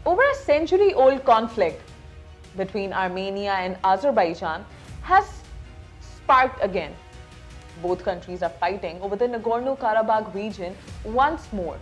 Over a century-old conflict between Armenia and Azerbaijan has sparked again. Both countries are fighting over the Nagorno-Karabakh region once more.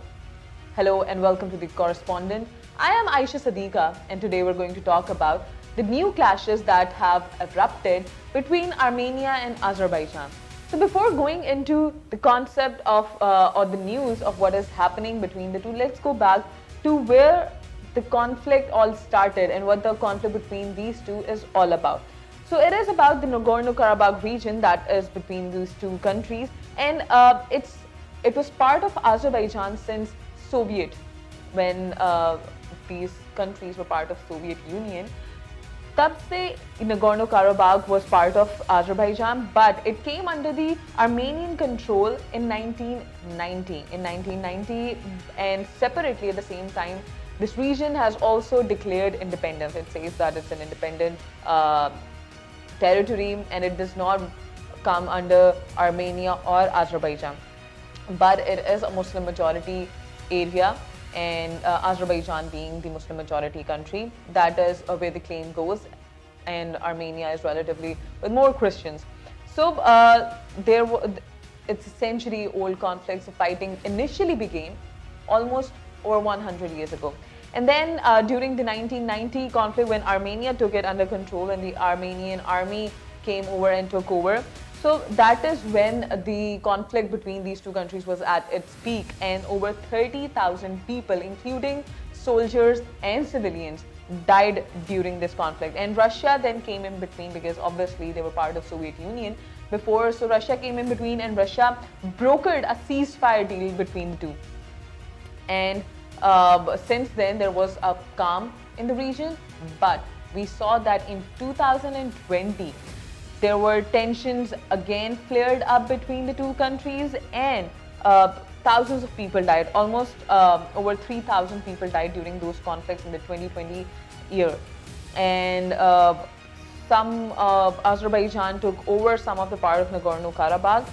Hello and welcome to The Correspondent. I am Ayesha Saddiqua, and today we're going to talk about the new clashes that have erupted between Armenia and Azerbaijan. So before going into the concept of or the news of what is happening between the two, let's go back to where the conflict all started and what the conflict between these two is all about. So it is about the Nagorno-Karabakh region that is between these two countries, and it was part of Azerbaijan since Soviet, when these countries were part of Soviet Union. Tab se Nagorno-Karabakh was part of Azerbaijan, but it came under the Armenian control in 1990. And separately at the same time, this region has also declared independence. It says that it's an independent territory and it does not come under Armenia or Azerbaijan. But it is a Muslim majority area, and Azerbaijan being the Muslim majority country, that is where the claim goes, and Armenia is relatively with more Christians. So it's a century-old conflict. So fighting initially began almost over 100 years ago. And then during the 1990 conflict, when Armenia took it under control and the Armenian army came over and took over, so that is when the conflict between these two countries was at its peak, and over 30,000 people, including soldiers and civilians, died during this conflict. And Russia then came in between, because obviously they were part of Soviet Union before. So Russia came in between and Russia brokered a ceasefire deal between the two. And since then there was a calm in the region, but we saw that in 2020 there were tensions again flared up between the two countries, and thousands of people died. Almost over 3,000 people died during those conflicts in the 2020 year. And some Azerbaijan took over some of the part of Nagorno-Karabakh.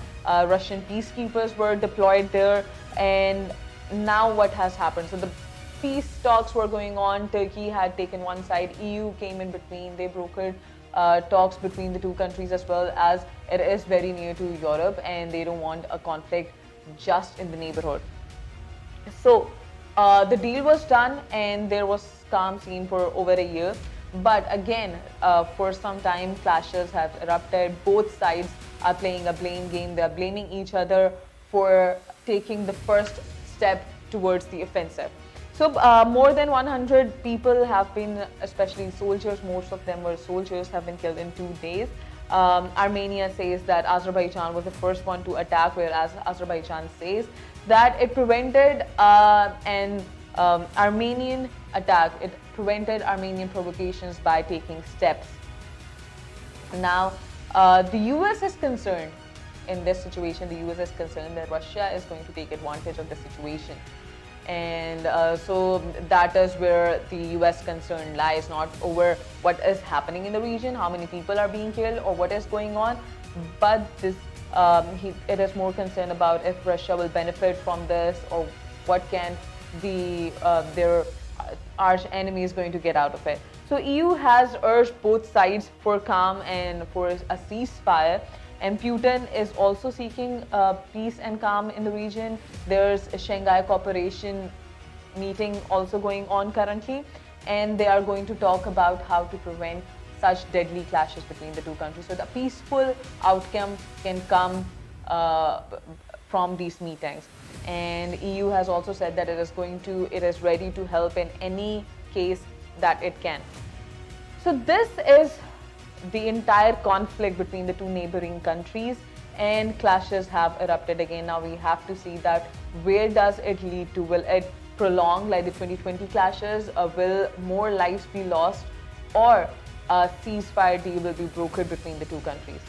Russian peacekeepers were deployed there, and now what has happened? So the peace talks were going on. Turkey had taken one side. EU came in between. They brokered talks between the two countries, as well as it is very near to Europe and they don't want a conflict just in the neighborhood. So the deal was done and there was calm seen for over a year. But again, for some time, clashes have erupted. Both sides are playing a blame game. They are blaming each other for taking the first step towards the offensive. So more than 100 people have been, especially soldiers, most of them were soldiers, have been killed in 2 days. Armenia says that Azerbaijan was the first one to attack, whereas Azerbaijan says that it prevented an Armenian attack. It prevented Armenian provocations by taking steps. Now, the US is concerned in this situation. The US is concerned that Russia is going to take advantage of the situation. And so that is where the US concern lies, not over what is happening in the region, how many people are being killed or what is going on, but this, it is more concerned about if Russia will benefit from this, or what can their arch enemy is going to get out of it. So EU has urged both sides for calm and for a ceasefire. And Putin is also seeking peace and calm in the region. There's a Shanghai Cooperation meeting also going on currently, and they are going to talk about how to prevent such deadly clashes between the two countries. So the peaceful outcome can come from these meetings. And EU has also said that it is ready to help in any case that it can. So this is the entire conflict between the two neighboring countries, and clashes have erupted again. Now we have to see that where does it lead to? Will it prolong like the 2020 clashes? Will more lives be lost, or a ceasefire deal will be brokered between the two countries?